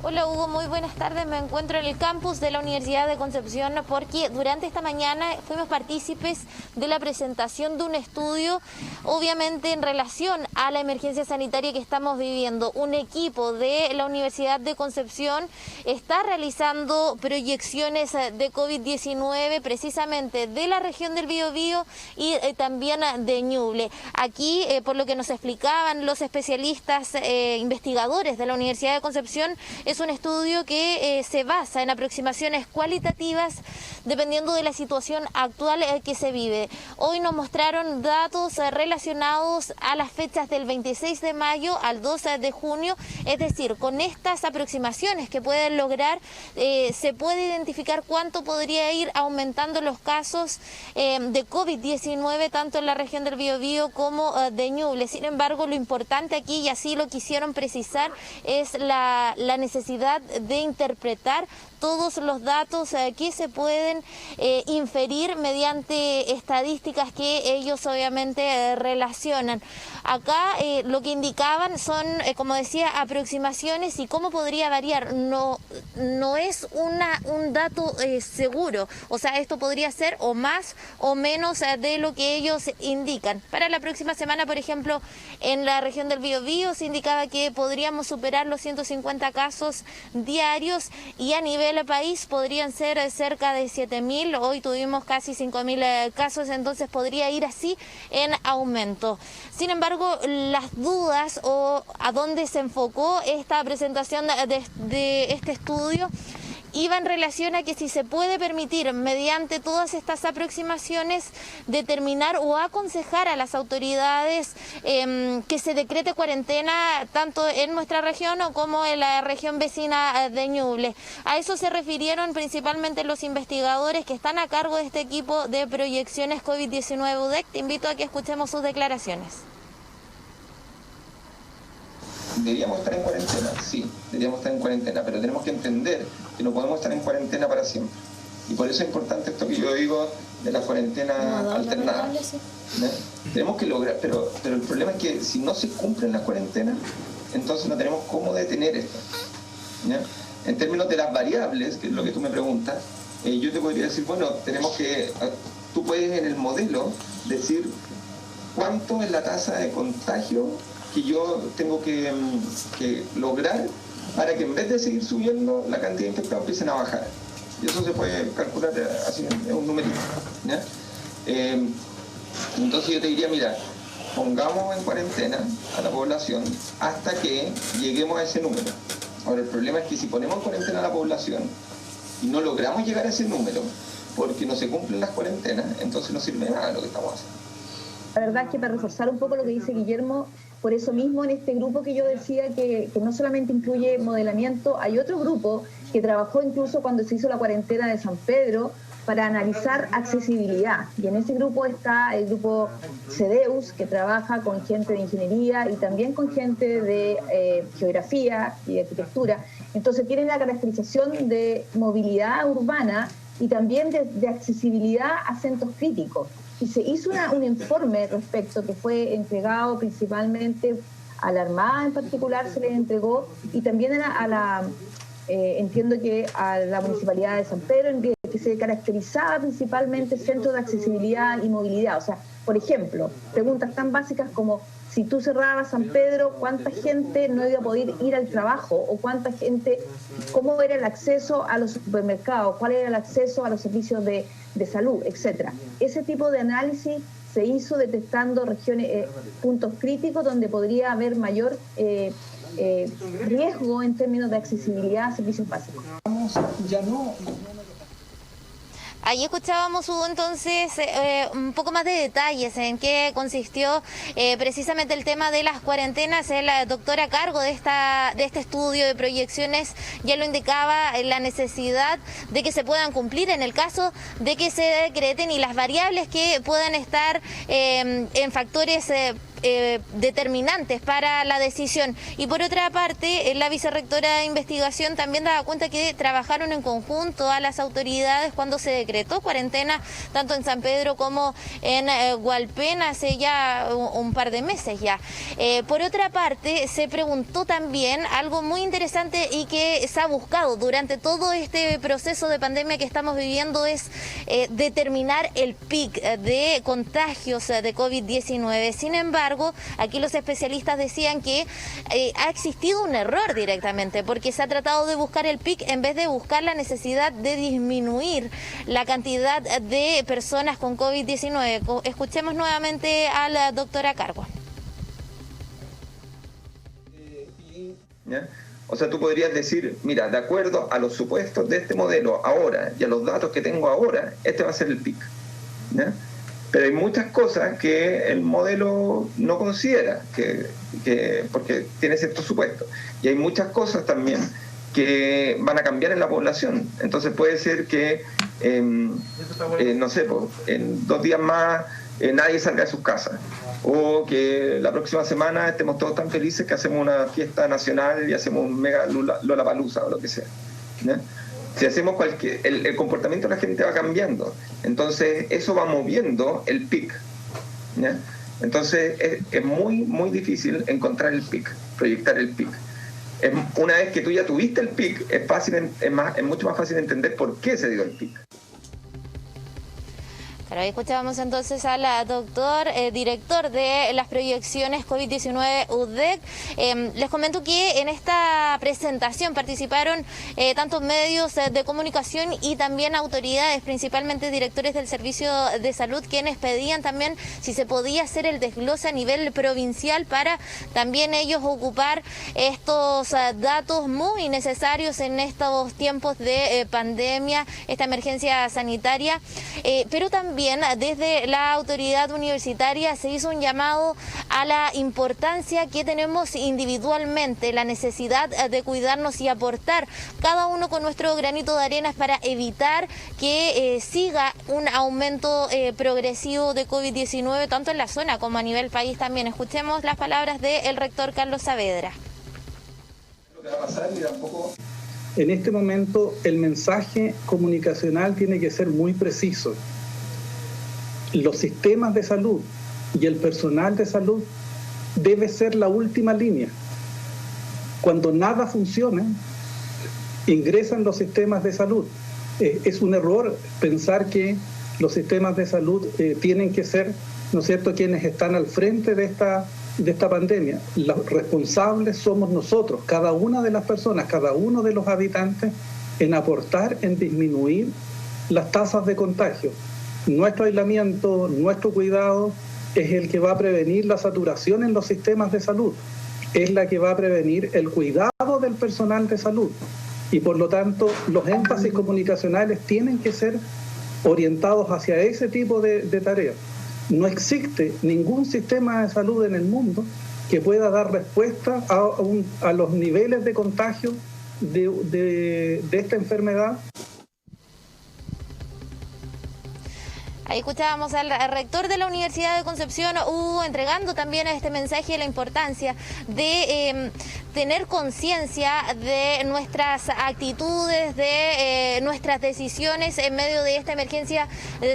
Hola Hugo, muy buenas tardes. Me encuentro en el campus de la Universidad de Concepción porque durante esta mañana fuimos partícipes de la presentación de un estudio, obviamente en relación a la emergencia sanitaria que estamos viviendo. Un equipo de la Universidad de Concepción está realizando proyecciones de COVID-19 precisamente de la región del Biobío y también de Ñuble. Aquí, por lo que nos explicaban los especialistas investigadores de la Universidad de Concepción, es un estudio que se basa en aproximaciones cualitativas dependiendo de la situación actual que se vive. Hoy nos mostraron datos relacionados a las fechas del 26 de mayo al 12 de junio, es decir, con estas aproximaciones que pueden lograr, se puede identificar cuánto podría ir aumentando los casos de COVID-19 tanto en la región del Biobío como de Ñuble. Sin embargo, lo importante aquí, y así lo quisieron precisar, es la necesidad de interpretar todos los datos que se pueden inferir mediante estadísticas que ellos obviamente relacionan. Acá lo que indicaban son, como decía, aproximaciones y cómo podría variar. No es un dato seguro, o sea, esto podría ser o más o menos de lo que ellos indican. Para la próxima semana, por ejemplo, en la región del Biobío se indicaba que podríamos superar los 150 casos diarios y a nivel país podrían ser cerca de 7.000, hoy tuvimos casi 5.000 casos, entonces podría ir así en aumento. Sin embargo, las dudas o a dónde se enfocó esta presentación de este estudio iba en relación a que si se puede permitir mediante todas estas aproximaciones determinar o aconsejar a las autoridades que se decrete cuarentena tanto en nuestra región o como en la región vecina de Ñuble. A eso se refirieron principalmente los investigadores que están a cargo de este equipo de proyecciones COVID-19 UDEC. Te invito a que escuchemos sus declaraciones. ¿Deberíamos estar en cuarentena? Sí, deberíamos estar en cuarentena, pero tenemos que entender que no podemos estar en cuarentena para siempre. Y por eso es importante esto que yo digo de la cuarentena alternada. Tenemos que lograr, pero el problema es que si no se cumplen las cuarentenas, entonces no tenemos cómo detener esto. ¿Ya? En términos de las variables, que es lo que tú me preguntas, yo te podría decir, bueno, tú puedes en el modelo decir cuánto es la tasa de contagio que yo tengo que lograr para que en vez de seguir subiendo la cantidad de infectados empiecen a bajar. Y eso se puede calcular así, es un numerito. ¿Ya? Entonces yo te diría, mira, pongamos en cuarentena a la población hasta que lleguemos a ese número. Ahora el problema es que si ponemos en cuarentena a la población y no logramos llegar a ese número porque no se cumplen las cuarentenas, entonces no sirve nada lo que estamos haciendo. La verdad es que para reforzar un poco lo que dice Guillermo, por eso mismo en este grupo que yo decía que no solamente incluye modelamiento, hay otro grupo que trabajó incluso cuando se hizo la cuarentena de San Pedro para analizar accesibilidad. Y en ese grupo está el grupo CEDEUS, que trabaja con gente de ingeniería y también con gente de geografía y de arquitectura. Entonces tienen la caracterización de movilidad urbana y también de accesibilidad a centros críticos. Y se hizo un informe respecto que fue entregado principalmente a la Armada en particular, se le entregó, y también entiendo que a la Municipalidad de San Pedro, en que se caracterizaba principalmente centros de accesibilidad y movilidad. O sea, por ejemplo, preguntas tan básicas como si tú cerrabas San Pedro, ¿cuánta gente no iba a poder ir al trabajo? ¿O cuánta gente, cómo era el acceso a los supermercados? ¿Cuál era el acceso a los servicios de salud, etcétera? Ese tipo de análisis se hizo detectando regiones, puntos críticos donde podría haber mayor riesgo en términos de accesibilidad a servicios básicos. Ahí escuchábamos, Hugo, entonces un poco más de detalles en qué consistió precisamente el tema de las cuarentenas. El doctor a cargo de este estudio de proyecciones ya lo indicaba, la necesidad de que se puedan cumplir en el caso de que se decreten y las variables que puedan estar en factores determinantes para la decisión. Y por otra parte, la vicerrectora de investigación también daba cuenta que trabajaron en conjunto a las autoridades cuando se decretó cuarentena, tanto en San Pedro como en Hualpén, hace ya un par de meses ya. Por otra parte, se preguntó también algo muy interesante y que se ha buscado durante todo este proceso de pandemia que estamos viviendo, es determinar el pic de contagios de COVID-19. Sin embargo, aquí los especialistas decían que ha existido un error directamente, porque se ha tratado de buscar el pic en vez de buscar la necesidad de disminuir la cantidad de personas con COVID-19. Escuchemos nuevamente a la doctora a cargo. ¿Ya? O sea, tú podrías decir, mira, de acuerdo a los supuestos de este modelo ahora y a los datos que tengo ahora, este va a ser el pic, ¿ya? Pero hay muchas cosas que el modelo no considera, porque tiene ciertos supuestos. Y hay muchas cosas también que van a cambiar en la población. Entonces puede ser que, no sé, pues, en 2 días más nadie salga de sus casas. O que la próxima semana estemos todos tan felices que hacemos una fiesta nacional y hacemos un mega Lollapalooza o lo que sea, ¿no? Si hacemos el comportamiento de la gente va cambiando, entonces eso va moviendo el pic, ¿no? Entonces es muy, muy difícil encontrar el pic, proyectar el pic. Una vez que tú ya tuviste el pic, es mucho más fácil entender por qué se dio el pic. Ahí escuchábamos entonces al doctor, director de las proyecciones COVID-19 UDEC. Les comento que en esta presentación participaron tantos medios de comunicación y también autoridades, principalmente directores del Servicio de Salud, quienes pedían también si se podía hacer el desglose a nivel provincial para también ellos ocupar estos datos muy necesarios en estos tiempos de pandemia, esta emergencia sanitaria, pero también desde la autoridad universitaria se hizo un llamado a la importancia que tenemos individualmente, la necesidad de cuidarnos y aportar cada uno con nuestro granito de arena para evitar que siga un aumento progresivo de COVID-19, tanto en la zona como a nivel país también. Escuchemos las palabras del rector Carlos Saavedra. En este momento el mensaje comunicacional tiene que ser muy preciso. Los sistemas de salud y el personal de salud debe ser la última línea. Cuando nada funciona, ingresan los sistemas de salud. Es un error pensar que los sistemas de salud tienen que ser, ¿no es cierto?, quienes están al frente de esta pandemia. Los responsables somos nosotros, cada una de las personas, cada uno de los habitantes, en aportar, en disminuir las tasas de contagio. Nuestro aislamiento, nuestro cuidado es el que va a prevenir la saturación en los sistemas de salud, es la que va a prevenir el cuidado del personal de salud. Y por lo tanto, los énfasis comunicacionales tienen que ser orientados hacia ese tipo de tareas. No existe ningún sistema de salud en el mundo que pueda dar respuesta a los niveles de contagio de esta enfermedad. Ahí escuchábamos al rector de la Universidad de Concepción, entregando también este mensaje de la importancia de tener conciencia de nuestras actitudes, de nuestras decisiones en medio de esta emergencia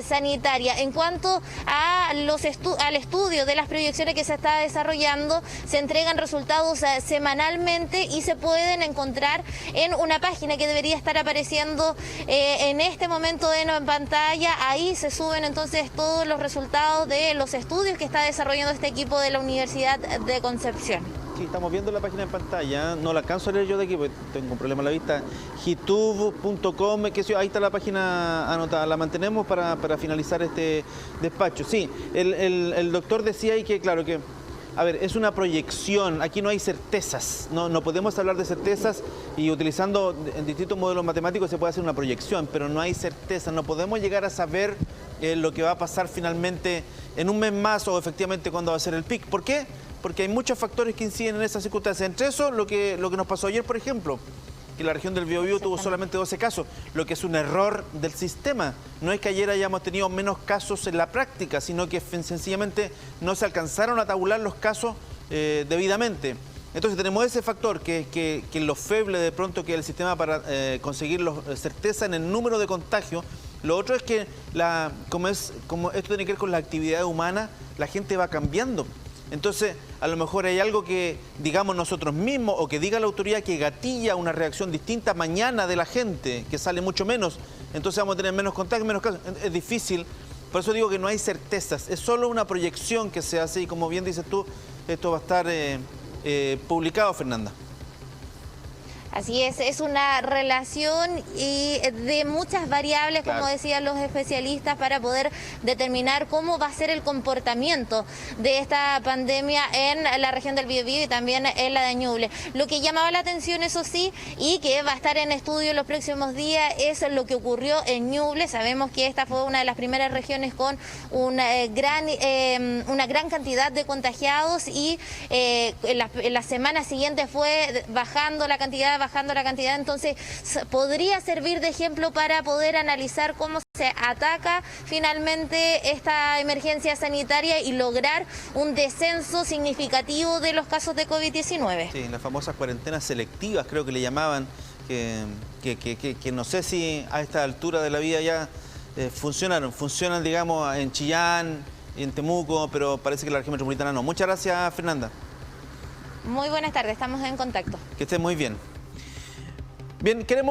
sanitaria. En cuanto a al estudio de las proyecciones que se está desarrollando, se entregan resultados semanalmente y se pueden encontrar en una página que debería estar apareciendo en este momento en pantalla. Ahí se suben entonces todos los resultados de los estudios que está desarrollando este equipo de la Universidad de Concepción. Sí, estamos viendo la página en pantalla, no la alcanzo a leer yo de aquí porque tengo un problema en la vista, gitub.com, ahí está la página anotada, la mantenemos para finalizar este despacho. Sí, el doctor decía ahí que, claro, que, a ver, es una proyección, aquí no hay certezas, no podemos hablar de certezas y utilizando en distintos modelos matemáticos se puede hacer una proyección, pero no hay certeza, no podemos llegar a saber lo que va a pasar finalmente en un mes más o efectivamente cuándo va a ser el pic. ¿Por qué? Porque hay muchos factores que inciden en esas circunstancias. Entre eso, lo que nos pasó ayer, por ejemplo, que la región del Biobío tuvo solamente 12 casos, lo que es un error del sistema. No es que ayer hayamos tenido menos casos en la práctica, sino que sencillamente no se alcanzaron a tabular los casos debidamente. Entonces tenemos ese factor que lo feble de pronto que el sistema para conseguir certeza en el número de contagios. Lo otro es que como esto tiene que ver con la actividad humana, la gente va cambiando. Entonces, a lo mejor hay algo que digamos nosotros mismos o que diga la autoridad que gatilla una reacción distinta mañana de la gente, que sale mucho menos. Entonces vamos a tener menos contagios, menos casos. Es difícil. Por eso digo que no hay certezas. Es solo una proyección que se hace y como bien dices tú, esto va a estar publicado, Fernanda. Así es una relación de muchas variables, como decían los especialistas, para poder determinar cómo va a ser el comportamiento de esta pandemia en la región del Biobío y también en la de Ñuble. Lo que llamaba la atención, eso sí, y que va a estar en estudio los próximos días, es lo que ocurrió en Ñuble. Sabemos que esta fue una de las primeras regiones con una gran cantidad de contagiados y en las semanas siguientes fue bajando la cantidad, entonces podría servir de ejemplo para poder analizar cómo se ataca finalmente esta emergencia sanitaria y lograr un descenso significativo de los casos de COVID-19. Sí, las famosas cuarentenas selectivas creo que le llamaban, que no sé si a esta altura de la vida ya funcionan digamos en Chillán y en Temuco, pero parece que la región metropolitana no. Muchas gracias, Fernanda. Muy buenas tardes, estamos en contacto. Que estés muy bien. Bien, queremos...